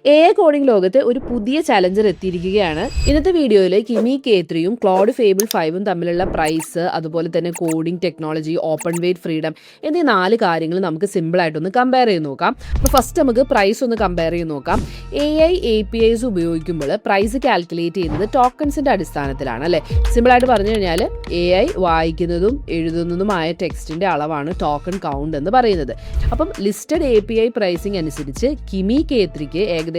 AI coding ലോകത്ത് ഒരു പുതിയ ചലഞ്ചർ എത്തിയിരിക്കുകയാണ്. ഇന്നത്തെ വീഡിയോയിൽ കിമി K3യും ക്ലോഡ് ഫേബിൾ 5ഉം തമ്മിലുള്ള പ്രൈസ്, അതുപോലെ തന്നെ coding technology, open weight freedom എന്നീ 4 കാര്യങ്ങൾ നമുക്ക് സിമ്പിൾ ആയിട്ടൊന്ന് കമ്പയർ ചെയ്ത് നോക്കാം. അപ്പോൾ ഫസ്റ്റ് നമുക്ക് പ്രൈസ് ഒന്ന് കമ്പയർ ചെയ്ത് നോക്കാം. AI APIs ഉപയോഗിക്കുമ്പോൾ പ്രൈസ് കാൽക്കുലേറ്റ് ചെയ്യുന്നത് ടോക്കൺസിന്റെ അടിസ്ഥാനത്തിലാണ് അല്ലേ. സിമ്പിളായിട്ട് പറഞ്ഞു കഴിഞ്ഞാൽ AI വായിക്കുന്നതും എഴുതുന്നതുമായ ടെക്സ്റ്റിന്റെ അളവാണ് ടോക്കൺ കൗണ്ട് എന്ന് പറയുന്നത്. അപ്പം ലിസ്റ്റഡ് API പ്രൈസിംഗ് അനുസരിച്ച് കിമി K3ക്ക് ഏകദേശം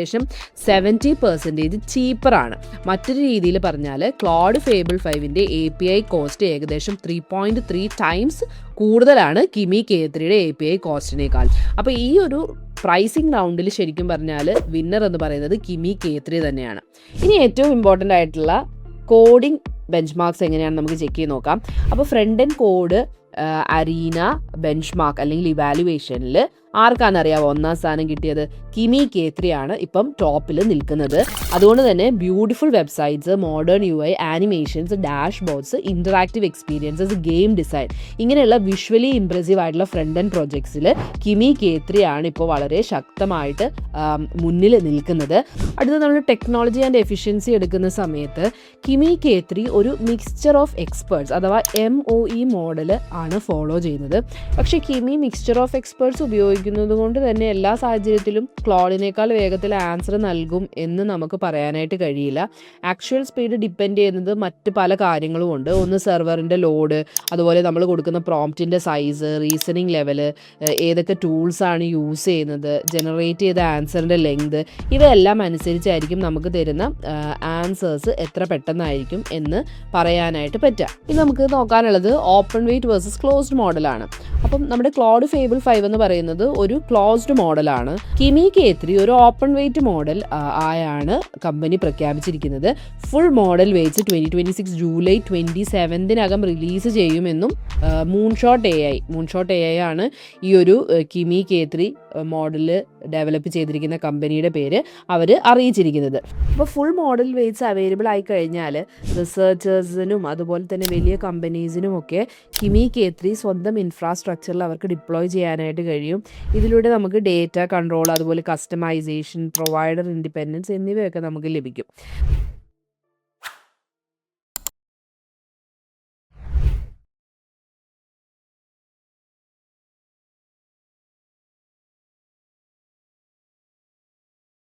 70% ചീപ്പറാണ്. മറ്റൊരു രീതിയിൽ പറഞ്ഞാൽ ക്ലോഡ് ഫേബിൾ 5ന്റെ API കോസ്റ്റ് ഏകദേശം 3.3 ടൈംസ് കൂടുതലാണ് കിമി K3യുടെ API കോസ്റ്റിനേക്കാൾ. അപ്പോൾ ഈ ഒരു പ്രൈസിംഗ് റൗണ്ടിൽ ശരിക്കും പറഞ്ഞാൽ വിന്നർ എന്ന് പറയുന്നത് കിമി K3 തന്നെയാണ്. ഇനി ഏറ്റവും ഇമ്പോർട്ടൻ്റ് ആയിട്ടുള്ള കോഡിംഗ് ബെഞ്ച് മാർക്സ് എങ്ങനെയാണെന്ന് നമുക്ക് ചെക്ക് ചെയ്ത് നോക്കാം. അപ്പോൾ front end code arena benchmark അല്ലെങ്കിൽ ഇവാലുവേഷനിൽ ആർക്കാണെന്നറിയാമോ ഒന്നാം സ്ഥാനം കിട്ടിയത്? കിമി K3 ആണ് ഇപ്പം ടോപ്പിൽ നിൽക്കുന്നത്. അതുകൊണ്ട് തന്നെ beautiful websites, modern UI, animations, dash boards, interactive experiences, game design ഇങ്ങനെയുള്ള വിഷ്വലി ഇംപ്രസീവ് ആയിട്ടുള്ള ഫ്രണ്ട് എൻഡ് പ്രൊജക്ട്സിൽ കിമി K3 ആണ് ഇപ്പോൾ വളരെ ശക്തമായിട്ട് മുന്നിൽ നിൽക്കുന്നത്. അടുത്ത നമ്മൾ ടെക്നോളജി ആൻഡ് എഫിഷ്യൻസി എടുക്കുന്ന സമയത്ത് കിമി K3 ഒരു മിക്സ്ചർ ഓഫ് എക്സ്പേർട്സ് അഥവാ MOE മോഡൽ ആണ് ഫോളോ ചെയ്യുന്നത്. പക്ഷേ കിമി മിക്സ്ചർ ഓഫ് എക്സ്പേർട്സ് ഉപയോഗിക്കുന്നത് കൊണ്ട് തന്നെ എല്ലാ സാഹചര്യത്തിലും ക്ലോഡിനേക്കാൾ വേഗത്തിൽ ആൻസർ നൽകും എന്ന് നമുക്ക് പറയാനായിട്ട് കഴിയില്ല. ആക്ച്വൽ സ്പീഡ് ഡിപ്പെൻഡ് ചെയ്യുന്നത് മറ്റ് പല കാര്യങ്ങളും ഉണ്ട്. ഒന്ന് സെർവറിൻ്റെ ലോഡ്, അതുപോലെ നമ്മൾ കൊടുക്കുന്ന പ്രോംപ്റ്റിൻ്റെ സൈസ്, റീസണിങ് ലെവല്, ഏതൊക്കെ ടൂൾസാണ് യൂസ് ചെയ്യുന്നത്, ജനറേറ്റ് ചെയ്ത ആൻസറിൻ്റെ ലെങ്ത്, ഇവയെല്ലാം അനുസരിച്ചായിരിക്കും നമുക്ക് തരുന്ന ആൻസേഴ്സ് എത്ര പെട്ടെന്നായിരിക്കും എന്ന് പറയാനായിട്ട് പറ്റുക. ഇനി നമുക്ക് നോക്കാനുള്ളത് ഓപ്പൺ വെയ്റ്റ് വേഴ്സസ് ക്ലോസ്ഡ് മോഡലാണ്. അപ്പം നമ്മുടെ ക്ലോഡ് ഫേബിൾ 5 എന്ന് പറയുന്നത് ഒരു ക്ലോസ്ഡ് മോഡലാണ്. കിമി K3 ഒരു ഓപ്പൺ വെയ്റ്റ് മോഡൽ ആയാണ് കമ്പനി പ്രഖ്യാപിച്ചിരിക്കുന്നത്. Full model weights 2026 July 27 release ചെയ്യുമെന്നും മൂൺഷോട്ട് AI ആണ് ഈ ഒരു കിമി K3 മോഡൽ ഡെവലപ്പ് ചെയ്തിരിക്കുന്ന കമ്പനിയുടെ പേര് അവർ അറിയിച്ചിരിക്കുന്നത്. അപ്പോൾ ഫുൾ മോഡൽ വെയ്റ്റ്സ് അവൈലബിൾ ആയി കഴിഞ്ഞാൽ റിസർച്ചേഴ്സിനും അതുപോലെ തന്നെ വലിയ കമ്പനീസിനും ഒക്കെ കിമി K3 സ്വന്തം ഇൻഫ്രാസ്ട്രക്ചറിൽ അവർക്ക് ഡിപ്ലോയ് ചെയ്യാനായിട്ട് കഴിയും. ഇതിലൂടെ നമുക്ക് ഡേറ്റ കൺട്രോൾ, അതുപോലെ കസ്റ്റമൈസേഷൻ, പ്രൊവൈഡർ ഇൻഡിപെൻഡൻസ് എന്നിവയൊക്കെ നമുക്ക് ലഭിക്കും.